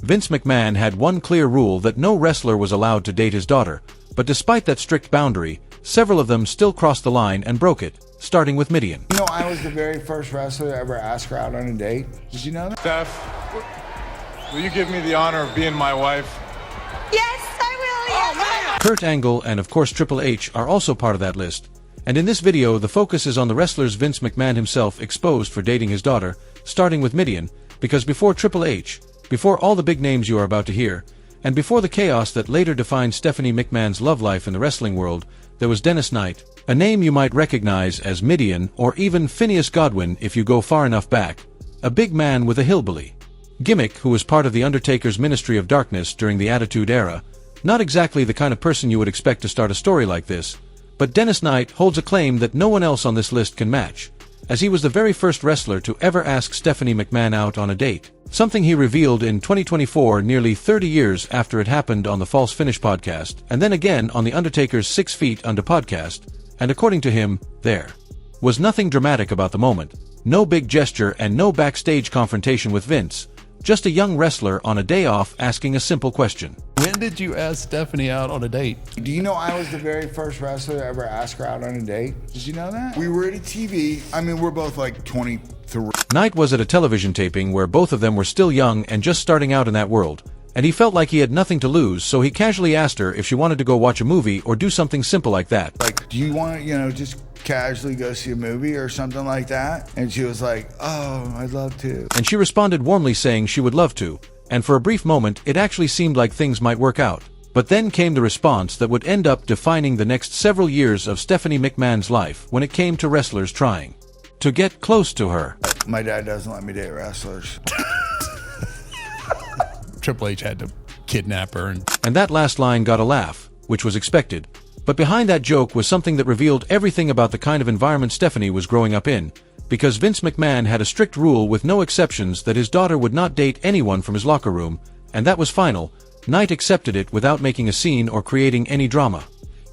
Vince McMahon had one clear rule that no wrestler was allowed to date his daughter, but despite that strict boundary, several of them still crossed the line and broke it, starting with Midian. You know, I was the very first wrestler to ever ask her out on a date. Did you know that? Steph, will you give me the honor of being my wife? Yes, I will. Yes. Oh, man! Kurt Angle and of course Triple H are also part of that list. And in this video, the focus is on the wrestlers Vince McMahon himself exposed for dating his daughter, starting with Midian, because before Triple H, before all the big names you are about to hear, and before the chaos that later defined Stephanie McMahon's love life in the wrestling world, there was Dennis Knight, a name you might recognize as Midian or even Phineas Godwin if you go far enough back, a big man with a hillbilly gimmick who was part of the Undertaker's Ministry of Darkness during the Attitude Era. Not exactly the kind of person you would expect to start a story like this, but Dennis Knight holds a claim that no one else on this list can match, as he was the very first wrestler to ever ask Stephanie McMahon out on a date, something he revealed in 2024, nearly 30 years after it happened on the False Finish podcast, and then again on the Undertaker's 6 Feet Under podcast, and according to him, there was nothing dramatic about the moment, no big gesture and no backstage confrontation with Vince, just a young wrestler on a day off asking a simple question. When did you ask Stephanie out on a date? Do you know I was the very first wrestler to ever ask her out on a date? Did you know that? We were at a TV. I mean, we're both like 23. Knight was at a television taping where both of them were still young and just starting out in that world, and he felt like he had nothing to lose, so he casually asked her if she wanted to go watch a movie or do something simple like that. Like, do you want to, just casually go see a movie or something like that? And she was like, oh, I'd love to. And she responded warmly saying she would love to, and for a brief moment it actually seemed like things might work out. But then came the response that would end up defining the next several years of Stephanie McMahon's life when it came to wrestlers trying to get close to her. My dad doesn't let me date wrestlers. Triple H had to kidnap her. And that last line got a laugh, which was expected. But behind that joke was something that revealed everything about the kind of environment Stephanie was growing up in, because Vince McMahon had a strict rule with no exceptions that his daughter would not date anyone from his locker room, and that was final. Knight accepted it without making a scene or creating any drama.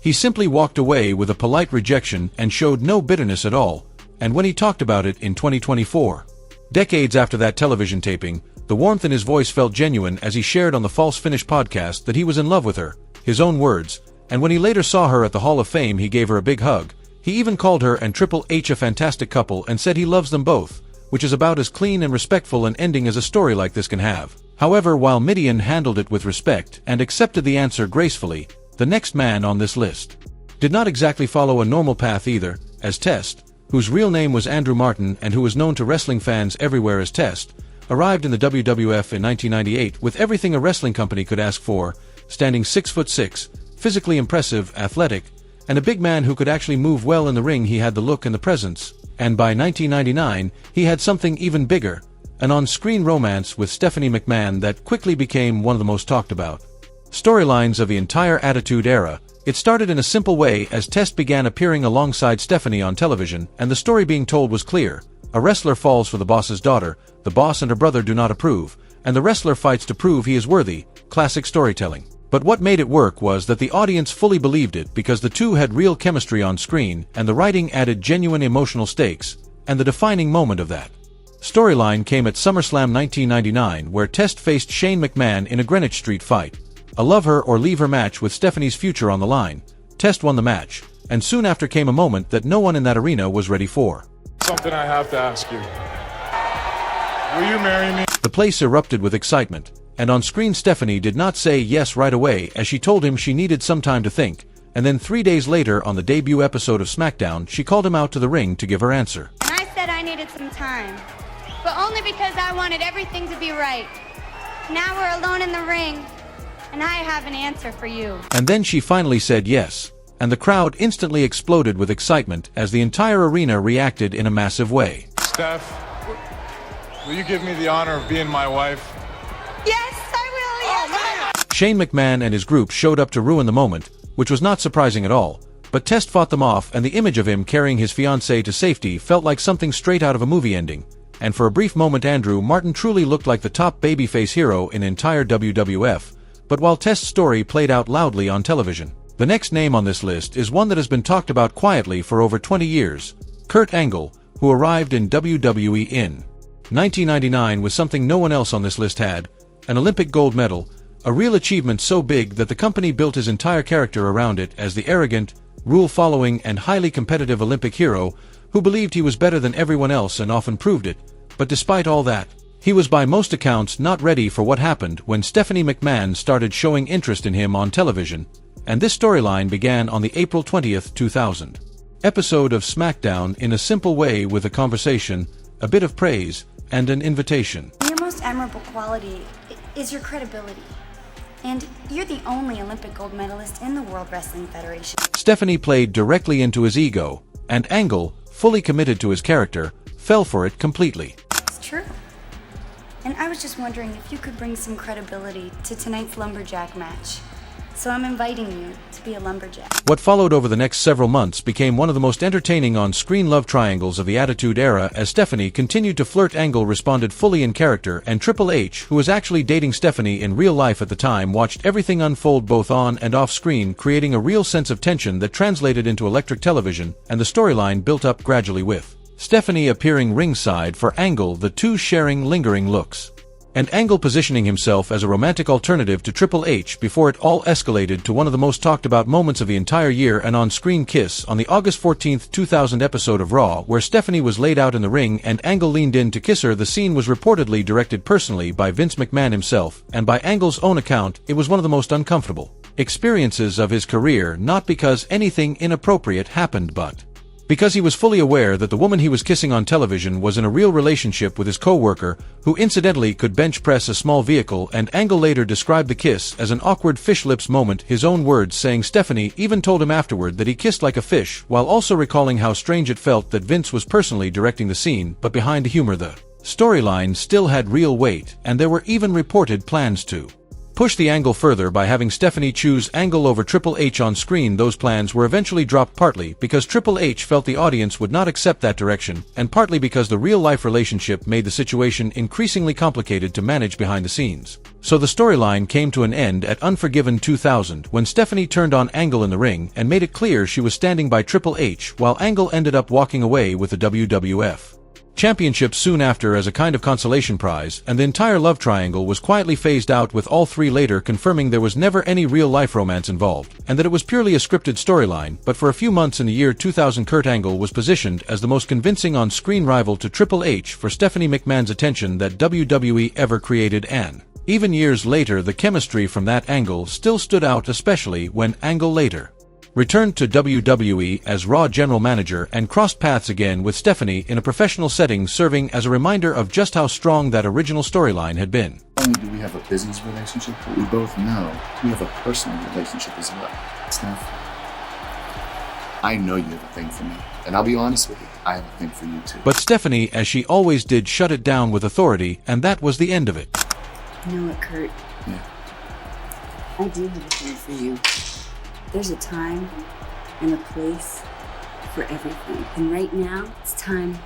He simply walked away with a polite rejection and showed no bitterness at all, and when he talked about it in 2024, decades after that television taping, the warmth in his voice felt genuine as he shared on the False Finish podcast that he was in love with her, his own words, and when he later saw her at the Hall of Fame he gave her a big hug. He even called her and Triple H a fantastic couple and said he loves them both, which is about as clean and respectful an ending as a story like this can have. However, while Midian handled it with respect and accepted the answer gracefully, the next man on this list did not exactly follow a normal path either, as Test, whose real name was Andrew Martin and who was known to wrestling fans everywhere as Test, arrived in the WWF in 1998 with everything a wrestling company could ask for, standing 6'6", physically impressive, athletic, and a big man who could actually move well in the ring. He had the look and the presence, and by 1999 he had something even bigger, an on-screen romance with Stephanie McMahon that quickly became one of the most talked about storylines of the entire Attitude Era. It started in a simple way as Test began appearing alongside Stephanie on television, and the story being told was clear. A wrestler falls for the boss's daughter, the boss and her brother do not approve, and the wrestler fights to prove he is worthy. Classic storytelling. But what made it work was that the audience fully believed it because the two had real chemistry on screen, and the writing added genuine emotional stakes, and the defining moment of that storyline came at SummerSlam 1999, where Test faced Shane McMahon in a Greenwich Street fight, a love her or leave her match with Stephanie's future on the line. Test won the match, and soon after came a moment that no one in that arena was ready for. Something I have to ask you. Will you marry me? The place erupted with excitement, and on screen Stephanie did not say yes right away as she told him she needed some time to think, and then 3 days later on the debut episode of SmackDown she called him out to the ring to give her answer. And I said I needed some time, but only because I wanted everything to be right. Now we're alone in the ring, and I have an answer for you. And then she finally said yes, and the crowd instantly exploded with excitement as the entire arena reacted in a massive way. Steph, will you give me the honor of being my wife? Yes, I will. Yes. Oh, man! Shane McMahon and his group showed up to ruin the moment, which was not surprising at all, but Test fought them off, and the image of him carrying his fiancée to safety felt like something straight out of a movie ending, and for a brief moment Andrew Martin truly looked like the top babyface hero in entire WWF. But while Test's story played out loudly on television, the next name on this list is one that has been talked about quietly for over 20 years, Kurt Angle, who arrived in WWE in 1999 with something no one else on this list had. an Olympic gold medal, a real achievement so big that the company built his entire character around it as the arrogant, rule-following and highly competitive Olympic hero who believed he was better than everyone else and often proved it. But despite all that, he was by most accounts not ready for what happened when Stephanie McMahon started showing interest in him on television, and this storyline began on the April 20th, 2000 episode of SmackDown in a simple way with a conversation, a bit of praise, and an invitation. Your most admirable quality is your credibility. And you're the only Olympic gold medalist in the World Wrestling Federation. Stephanie played directly into his ego, and Angle, fully committed to his character, fell for it completely. It's true. And I was just wondering if you could bring some credibility to tonight's lumberjack match. So I'm inviting you to be a lumberjack. What followed over the next several months became one of the most entertaining on-screen love triangles of the Attitude Era as Stephanie continued to flirt. Angle responded fully in character, and Triple H, who was actually dating Stephanie in real life at the time, watched everything unfold both on and off-screen, creating a real sense of tension that translated into electric television, and the storyline built up gradually with Stephanie appearing ringside for Angle, the two sharing lingering looks, and Angle positioning himself as a romantic alternative to Triple H before it all escalated to one of the most talked about moments of the entire year, an on-screen kiss on the August 14, 2000 episode of Raw, where Stephanie was laid out in the ring and Angle leaned in to kiss her. The scene was reportedly directed personally by Vince McMahon himself, and by Angle's own account, it was one of the most uncomfortable experiences of his career, not because anything inappropriate happened but because he was fully aware that the woman he was kissing on television was in a real relationship with his co-worker, who incidentally could bench press a small vehicle, and Angle later described the kiss as an awkward fish lips moment, his own words, saying Stephanie even told him afterward that he kissed like a fish, while also recalling how strange it felt that Vince was personally directing the scene, but behind the humor the storyline still had real weight, and there were even reported plans to push the angle further by having Stephanie choose Angle over Triple H on screen. Those plans were eventually dropped, partly because Triple H felt the audience would not accept that direction, and partly because the real-life relationship made the situation increasingly complicated to manage behind the scenes. So the storyline came to an end at Unforgiven 2000 when Stephanie turned on Angle in the ring and made it clear she was standing by Triple H, while Angle ended up walking away with the WWF Championship soon after as a kind of consolation prize, and the entire love triangle was quietly phased out, with all three later confirming there was never any real-life romance involved, and that it was purely a scripted storyline. But for a few months in the year 2000, Kurt Angle was positioned as the most convincing on-screen rival to Triple H for Stephanie McMahon's attention that WWE ever created, and even years later the chemistry from that angle still stood out, especially when Angle later returned to WWE as Raw general manager and crossed paths again with Stephanie in a professional setting, serving as a reminder of just how strong that original storyline had been. Not only do we have a business relationship, but we both know we have a personal relationship as well. Steph, I know you have a thing for me, and I'll be honest with you, I have a thing for you too. But Stephanie, as she always did, shut it down with authority, and that was the end of it. You know what, Kurt? Yeah. I do have a thing for you. There's a time and a place for everything. And right now, it's time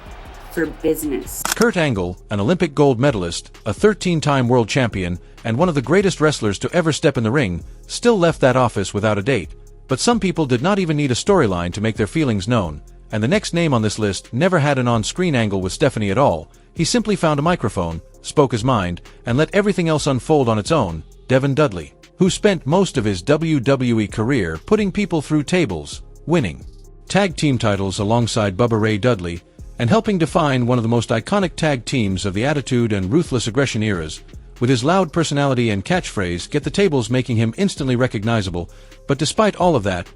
for business. Kurt Angle, an Olympic gold medalist, a 13-time world champion, and one of the greatest wrestlers to ever step in the ring, still left that office without a date. But some people did not even need a storyline to make their feelings known, and the next name on this list never had an on-screen angle with Stephanie at all. He simply found a microphone, spoke his mind, and let everything else unfold on its own. Devin Dudley, who spent most of his WWE career putting people through tables, winning tag team titles alongside Bubba Ray Dudley, and helping define one of the most iconic tag teams of the Attitude and Ruthless Aggression eras, with his loud personality and catchphrase "Get the Tables" making him instantly recognizable. But despite all of that,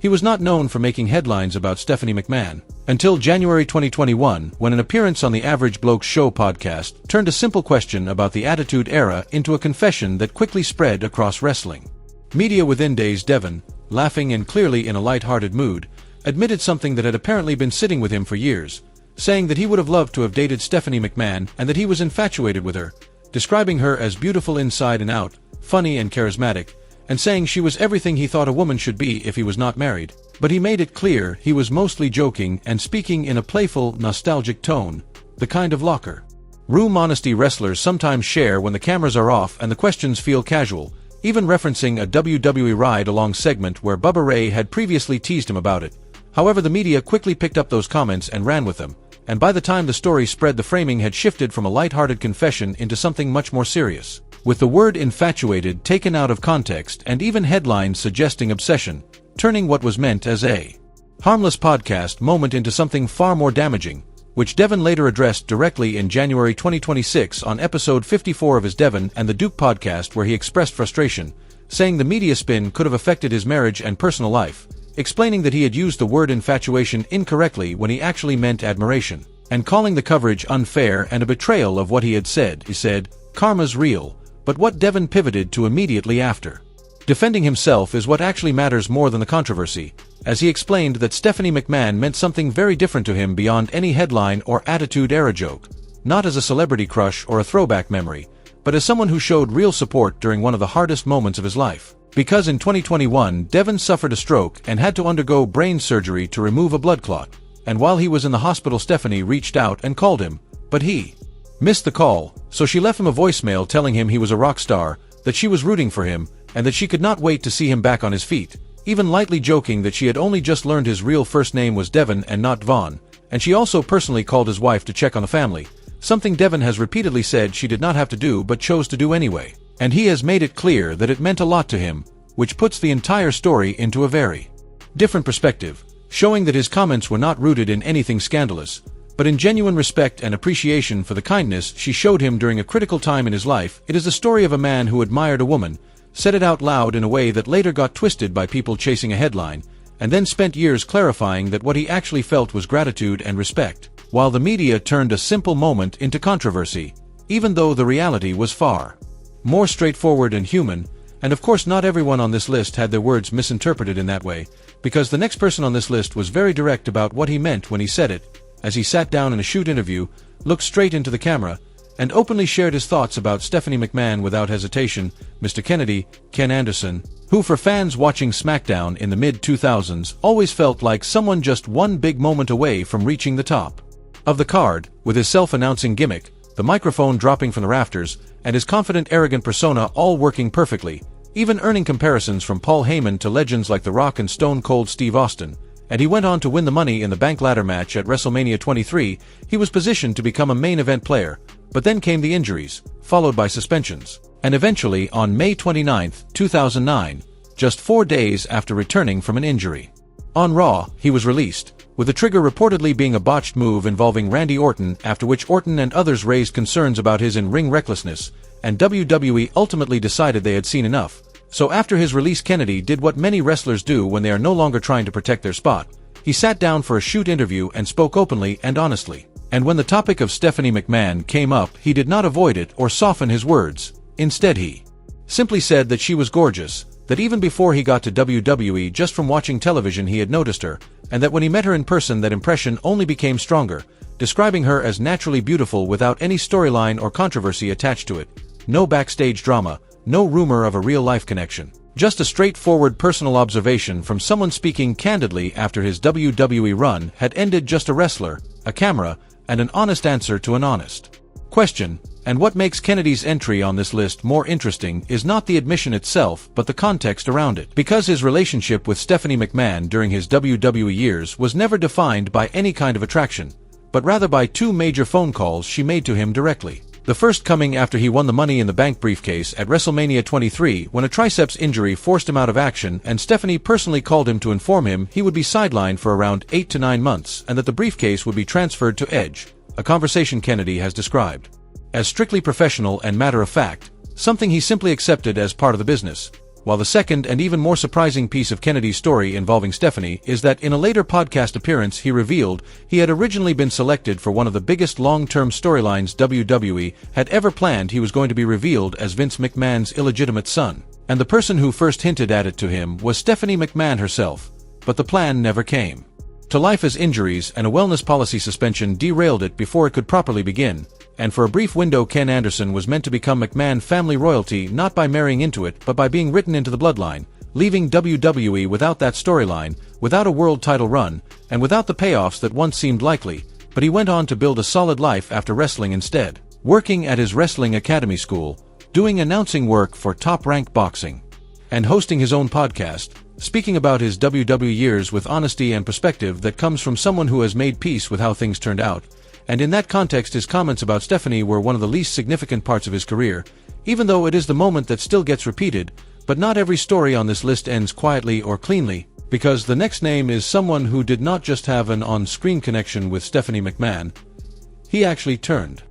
he was not known for making headlines about Stephanie McMahon, until January 2021, when an appearance on the Average Bloke Show podcast turned a simple question about the Attitude Era into a confession that quickly spread across wrestling media within days. Devin, laughing and clearly in a light-hearted mood, admitted something that had apparently been sitting with him for years, saying that he would have loved to have dated Stephanie McMahon and that he was infatuated with her, describing her as beautiful inside and out, funny and charismatic, and saying she was everything he thought a woman should be if he was not married. But he made it clear he was mostly joking and speaking in a playful, nostalgic tone, the kind of locker room honesty wrestlers sometimes share when the cameras are off and the questions feel casual, even referencing a WWE ride-along segment where Bubba Ray had previously teased him about it. However, the media quickly picked up those comments and ran with them, and by the time the story spread, the framing had shifted from a light-hearted confession into something much more serious. with the word infatuated taken out of context and even headlines suggesting obsession, turning what was meant as a harmless podcast moment into something far more damaging, which Devon later addressed directly in January 2026 on episode 54 of his Devon and the Duke podcast, where he expressed frustration, saying the media spin could have affected his marriage and personal life, explaining that he had used the word infatuation incorrectly when he actually meant admiration, and calling the coverage unfair and a betrayal of what he had said. He said, "Karma's real," but what Devon pivoted to immediately after. Defending himself is what actually matters more than the controversy, as he explained that Stephanie McMahon meant something very different to him beyond any headline or Attitude Era joke, not as a celebrity crush or a throwback memory, but as someone who showed real support during one of the hardest moments of his life. Because in 2021, Devon suffered a stroke and had to undergo brain surgery to remove a blood clot, and while he was in the hospital, Stephanie reached out and called him, but he missed the call, so she left him a voicemail telling him he was a rock star, that she was rooting for him, and that she could not wait to see him back on his feet, even lightly joking that she had only just learned his real first name was Devon and not Vaughn, and she also personally called his wife to check on the family, something Devon has repeatedly said she did not have to do but chose to do anyway, and he has made it clear that it meant a lot to him, which puts the entire story into a very different perspective, showing that his comments were not rooted in anything scandalous, but in genuine respect and appreciation for the kindness she showed him during a critical time in his life. It is the story of a man who admired a woman, said it out loud in a way that later got twisted by people chasing a headline, and then spent years clarifying that what he actually felt was gratitude and respect, while the media turned a simple moment into controversy, even though the reality was far more straightforward and human. And of course not everyone on this list had their words misinterpreted in that way, because the next person on this list was very direct about what he meant when he said it, as he sat down in a shoot interview, looked straight into the camera, and openly shared his thoughts about Stephanie McMahon without hesitation. Mr. Kennedy, Ken Anderson, who for fans watching SmackDown in the mid-2000s always felt like someone just one big moment away from reaching the top of the card, with his self-announcing gimmick, the microphone dropping from the rafters, and his confident, arrogant persona all working perfectly, even earning comparisons from Paul Heyman to legends like The Rock and Stone Cold Steve Austin, and he went on to win the Money in the Bank ladder match at WrestleMania 23. He was positioned to become a main event player, but then came the injuries, followed by suspensions, and eventually on May 29, 2009, just 4 days after returning from an injury. On Raw, he was released, with the trigger reportedly being a botched move involving Randy Orton, after which Orton and others raised concerns about his in-ring recklessness, and WWE ultimately decided they had seen enough. So after his release, Kennedy did what many wrestlers do when they are no longer trying to protect their spot. He sat down for a shoot interview and spoke openly and honestly. And when the topic of Stephanie McMahon came up, he did not avoid it or soften his words. Instead, he simply said that she was gorgeous, that even before he got to WWE, just from watching television he had noticed her, and that when he met her in person that impression only became stronger, describing her as naturally beautiful without any storyline or controversy attached to it. No backstage drama, no rumor of a real-life connection. Just a straightforward personal observation from someone speaking candidly after his WWE run had ended. Just a wrestler, a camera, and an honest answer to an honest question. And what makes Kennedy's entry on this list more interesting is not the admission itself but the context around it. Because his relationship with Stephanie McMahon during his WWE years was never defined by any kind of attraction, but rather by 2 major phone calls she made to him directly. The first coming after he won the Money in the Bank briefcase at WrestleMania 23, when a triceps injury forced him out of action, and Stephanie personally called him to inform him he would be sidelined for around 8 to 9 months and that the briefcase would be transferred to Edge, a conversation Kennedy has described as strictly professional and matter-of-fact, something he simply accepted as part of the business. While the second and even more surprising piece of Kennedy's story involving Stephanie is that in a later podcast appearance he revealed he had originally been selected for one of the biggest long-term storylines WWE had ever planned. He was going to be revealed as Vince McMahon's illegitimate son, and the person who first hinted at it to him was Stephanie McMahon herself, but the plan never came to life as injuries and a wellness policy suspension derailed it before it could properly begin. And for a brief window, Ken Anderson was meant to become McMahon family royalty, not by marrying into it but by being written into the bloodline, leaving WWE without that storyline, without a world title run, and without the payoffs that once seemed likely. But he went on to build a solid life after wrestling instead, working at his wrestling academy school, doing announcing work for Top Rank Boxing, and hosting his own podcast, speaking about his WWE years with honesty and perspective that comes from someone who has made peace with how things turned out. And in that context, his comments about Stephanie were one of the least significant parts of his career. even though it is the moment that still gets repeated, but not every story on this list ends quietly or cleanly, because the next name is someone who did not just have an on-screen connection with Stephanie McMahon, he actually turned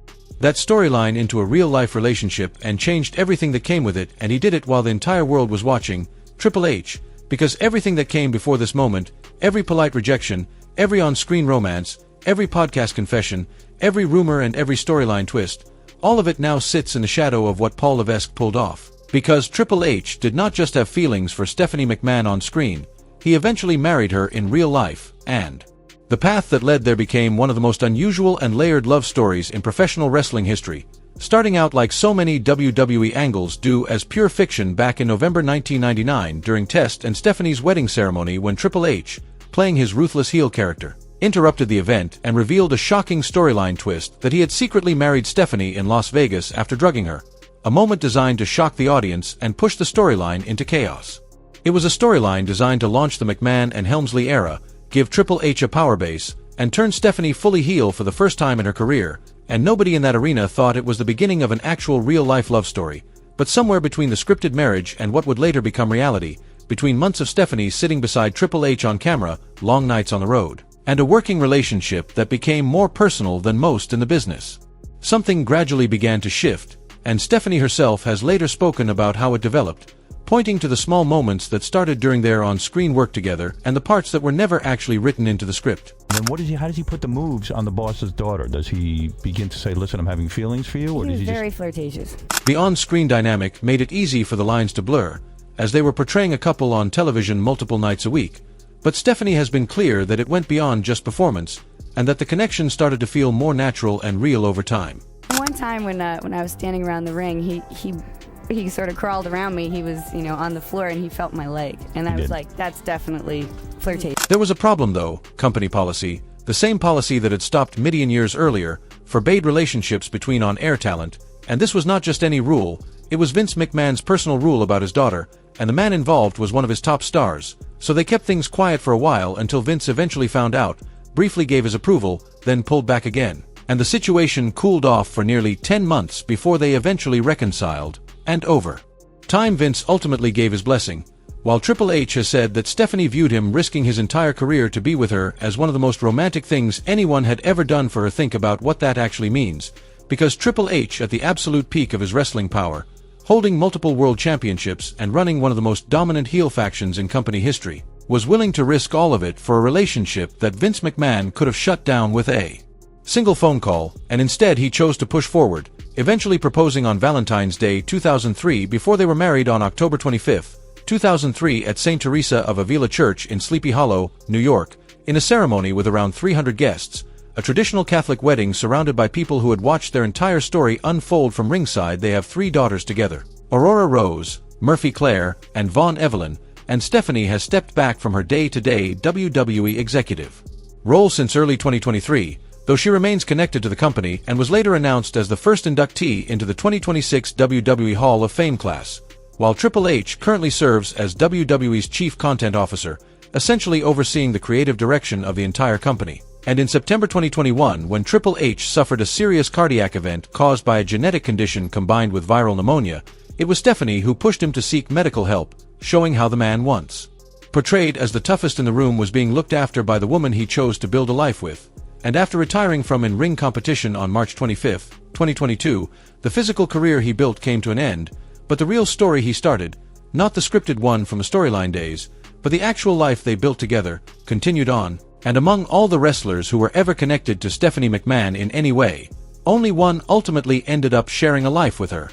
that storyline into a real-life relationship and changed everything that came with it, and he did it while the entire world was watching, Triple H, because everything that came before this moment, every polite rejection, every on-screen romance, every podcast confession, every rumor and every storyline twist, all of it now sits in the shadow of what Paul Levesque pulled off. Because Triple H did not just have feelings for Stephanie McMahon on screen, he eventually married her in real life, and the path that led there became one of the most unusual and layered love stories in professional wrestling history, starting out like so many WWE angles do as pure fiction back in November 1999 during Test and Stephanie's wedding ceremony when Triple H, playing his ruthless heel character, interrupted the event and revealed a shocking storyline twist that he had secretly married Stephanie in Las Vegas after drugging her, a moment designed to shock the audience and push the storyline into chaos. It was a storyline designed to launch the McMahon and Helmsley era, give Triple H a power base, and turn Stephanie fully heel for the first time in her career, and nobody in that arena thought it was the beginning of an actual real-life love story, but somewhere between the scripted marriage and what would later become reality, between months of Stephanie sitting beside Triple H on camera, long nights on the road, and a working relationship that became more personal than most in the business. Something gradually began to shift, and Stephanie herself has later spoken about how it developed, pointing to the small moments that started during their on-screen work together and the parts that were never actually written into the script. And how does he put the moves on the boss's daughter? Does he begin to say, listen, I'm having feelings for you? Or He was does he very flirtatious. The on-screen dynamic made it easy for the lines to blur, as they were portraying a couple on television multiple nights a week, but Stephanie has been clear that it went beyond just performance, and that the connection started to feel more natural and real over time. One time when I was standing around the ring, he sort of crawled around me. He was, on the floor, and he felt my leg. And I was like, that's definitely flirtation. There was a problem, though. Company policy, the same policy that had stopped Midian years earlier, forbade relationships between on-air talent, and this was not just any rule, it was Vince McMahon's personal rule about his daughter, and the man involved was one of his top stars, so they kept things quiet for a while until Vince eventually found out, briefly gave his approval, then pulled back again, and the situation cooled off for nearly 10 months before they eventually reconciled. And over time, Vince ultimately gave his blessing, while Triple H has said that Stephanie viewed him risking his entire career to be with her as one of the most romantic things anyone had ever done for her. Think about what that actually means, because Triple H, at the absolute peak of his wrestling power, holding multiple world championships and running one of the most dominant heel factions in company history, was willing to risk all of it for a relationship that Vince McMahon could have shut down with a single phone call, and instead he chose to push forward, eventually proposing on Valentine's Day 2003 before they were married on October 25, 2003 at St. Teresa of Avila Church in Sleepy Hollow, New York, in a ceremony with around 300 guests, a traditional Catholic wedding surrounded by people who had watched their entire story unfold from ringside. They have 3 daughters together, Aurora Rose, Murphy Claire, and Vaughn Evelyn, and Stephanie has stepped back from her day-to-day WWE executive role since early 2023, though she remains connected to the company and was later announced as the first inductee into the 2026 WWE Hall of Fame class, while Triple H currently serves as WWE's Chief Content Officer, essentially overseeing the creative direction of the entire company. And in September 2021, when Triple H suffered a serious cardiac event caused by a genetic condition combined with viral pneumonia, it was Stephanie who pushed him to seek medical help, showing how the man once portrayed as the toughest in the room was being looked after by the woman he chose to build a life with. And after retiring from in-ring competition on March 25, 2022, the physical career he built came to an end, but the real story he started, not the scripted one from the storyline days, but the actual life they built together, continued on, and among all the wrestlers who were ever connected to Stephanie McMahon in any way, only one ultimately ended up sharing a life with her.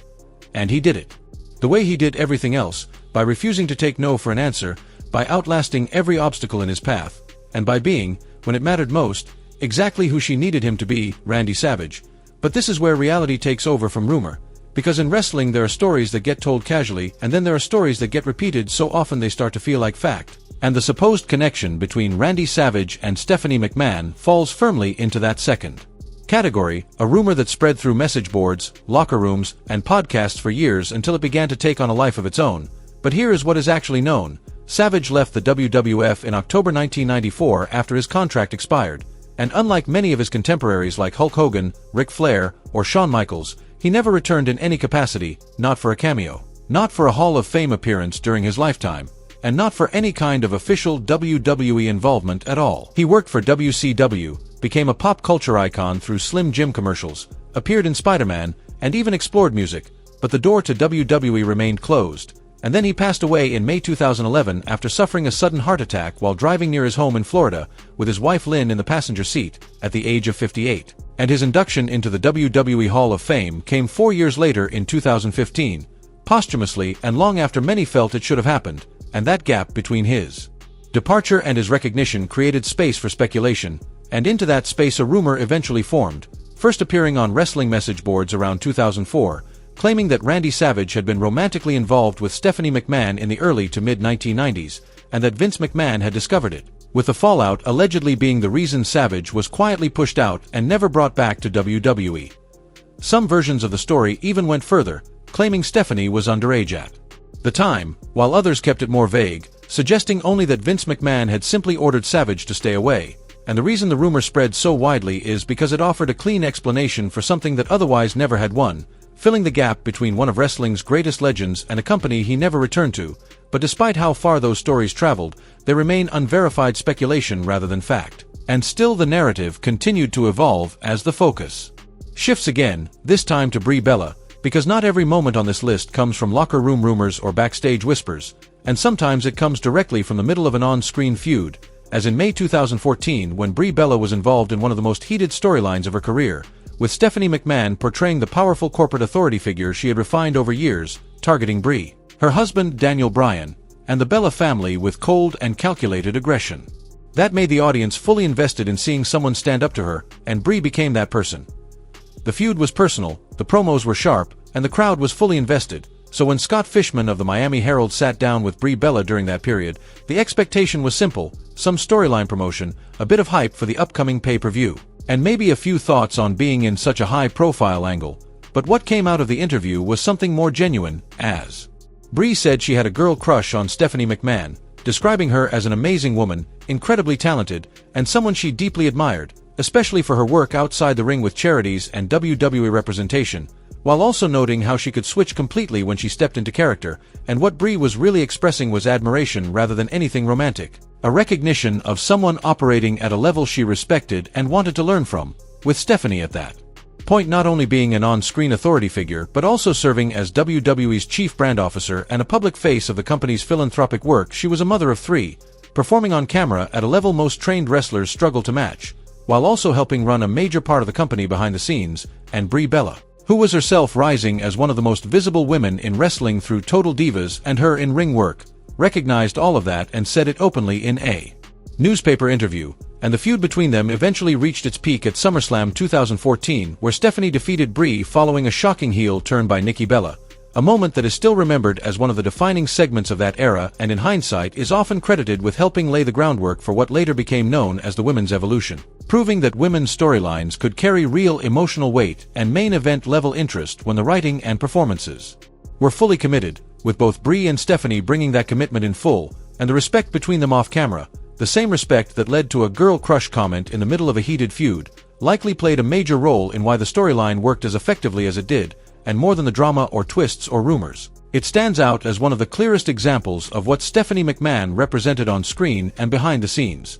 And he did it the way he did everything else, by refusing to take no for an answer, by outlasting every obstacle in his path, and by being, when it mattered most, exactly who she needed him to be, Randy Savage. But this is where reality takes over from rumor, because in wrestling there are stories that get told casually, and then there are stories that get repeated so often they start to feel like fact. And the supposed connection between Randy Savage and Stephanie McMahon falls firmly into that second category, a rumor that spread through message boards, locker rooms, and podcasts for years until it began to take on a life of its own. But here is what is actually known. Savage left the WWF in October 1994 after his contract expired, and unlike many of his contemporaries like Hulk Hogan, Ric Flair, or Shawn Michaels, he never returned in any capacity, not for a cameo, not for a Hall of Fame appearance during his lifetime, and not for any kind of official WWE involvement at all. He worked for WCW, became a pop culture icon through Slim Jim commercials, appeared in Spider-Man, and even explored music, but the door to WWE remained closed, and then he passed away in May 2011 after suffering a sudden heart attack while driving near his home in Florida, with his wife Lynn in the passenger seat, at the age of 58. And his induction into the WWE Hall of Fame came 4 years later in 2015, posthumously and long after many felt it should have happened, and that gap between his departure and his recognition created space for speculation, and into that space a rumor eventually formed, first appearing on wrestling message boards around 2004, claiming that Randy Savage had been romantically involved with Stephanie McMahon in the early to mid-1990s, and that Vince McMahon had discovered it, with the fallout allegedly being the reason Savage was quietly pushed out and never brought back to WWE. Some versions of the story even went further, claiming Stephanie was underage at the time, while others kept it more vague, suggesting only that Vince McMahon had simply ordered Savage to stay away. And the reason the rumor spread so widely is because it offered a clean explanation for something that otherwise never had one, filling the gap between one of wrestling's greatest legends and a company he never returned to. But despite how far those stories traveled, they remain unverified speculation rather than fact. And still the narrative continued to evolve as the focus shifts again, this time to Brie Bella, because not every moment on this list comes from locker room rumors or backstage whispers, and sometimes it comes directly from the middle of an on-screen feud, as in May 2014 when Brie Bella was involved in one of the most heated storylines of her career, with Stephanie McMahon portraying the powerful corporate authority figure she had refined over years, targeting Brie, her husband Daniel Bryan, and the Bella family with cold and calculated aggression. That made the audience fully invested in seeing someone stand up to her, and Brie became that person. The feud was personal, the promos were sharp, and the crowd was fully invested, so when Scott Fishman of the Miami Herald sat down with Brie Bella during that period, the expectation was simple: some storyline promotion, a bit of hype for the upcoming pay-per-view, and maybe a few thoughts on being in such a high-profile angle. But what came out of the interview was something more genuine, as Brie said she had a girl crush on Stephanie McMahon, describing her as an amazing woman, incredibly talented, and someone she deeply admired, especially for her work outside the ring with charities and WWE representation, while also noting how she could switch completely when she stepped into character, and what Brie was really expressing was admiration rather than anything romantic, a recognition of someone operating at a level she respected and wanted to learn from, with Stephanie at that point not only being an on-screen authority figure but also serving as WWE's chief brand officer and a public face of the company's philanthropic work. She was a mother of 3, performing on camera at a level most trained wrestlers struggle to match, while also helping run a major part of the company behind the scenes, and Brie Bella, who was herself rising as one of the most visible women in wrestling through Total Divas and her in-ring work, recognized all of that and said it openly in a newspaper interview, and the feud between them eventually reached its peak at SummerSlam 2014, where Stephanie defeated Brie following a shocking heel turn by Nikki Bella, a moment that is still remembered as one of the defining segments of that era and in hindsight is often credited with helping lay the groundwork for what later became known as the women's evolution, proving that women's storylines could carry real emotional weight and main event level interest when the writing and performances were fully committed, with both Brie and Stephanie bringing that commitment in full, and the respect between them off camera, the same respect that led to a girl crush comment in the middle of a heated feud, likely played a major role in why the storyline worked as effectively as it did, and more than the drama or twists or rumors. It stands out as one of the clearest examples of what Stephanie McMahon represented on screen and behind the scenes.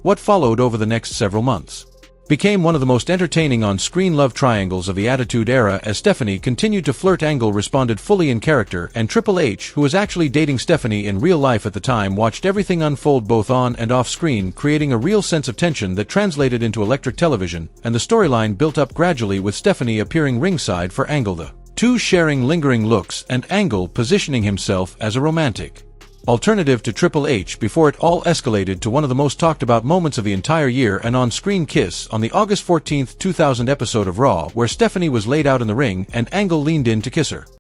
What followed over the next several months became one of the most entertaining on-screen love triangles of the Attitude Era as Stephanie continued to flirt. Angle responded fully in character, and Triple H, who was actually dating Stephanie in real life at the time, watched everything unfold both on and off screen, creating a real sense of tension that translated into electric television, and the storyline built up gradually with Stephanie appearing ringside for Angle, the two sharing lingering looks and Angle positioning himself as a romantic alternative to Triple H before it all escalated to one of the most talked about moments of the entire year, an on-screen kiss on the August 14, 2000 episode of Raw, where Stephanie was laid out in the ring and Angle leaned in to kiss her.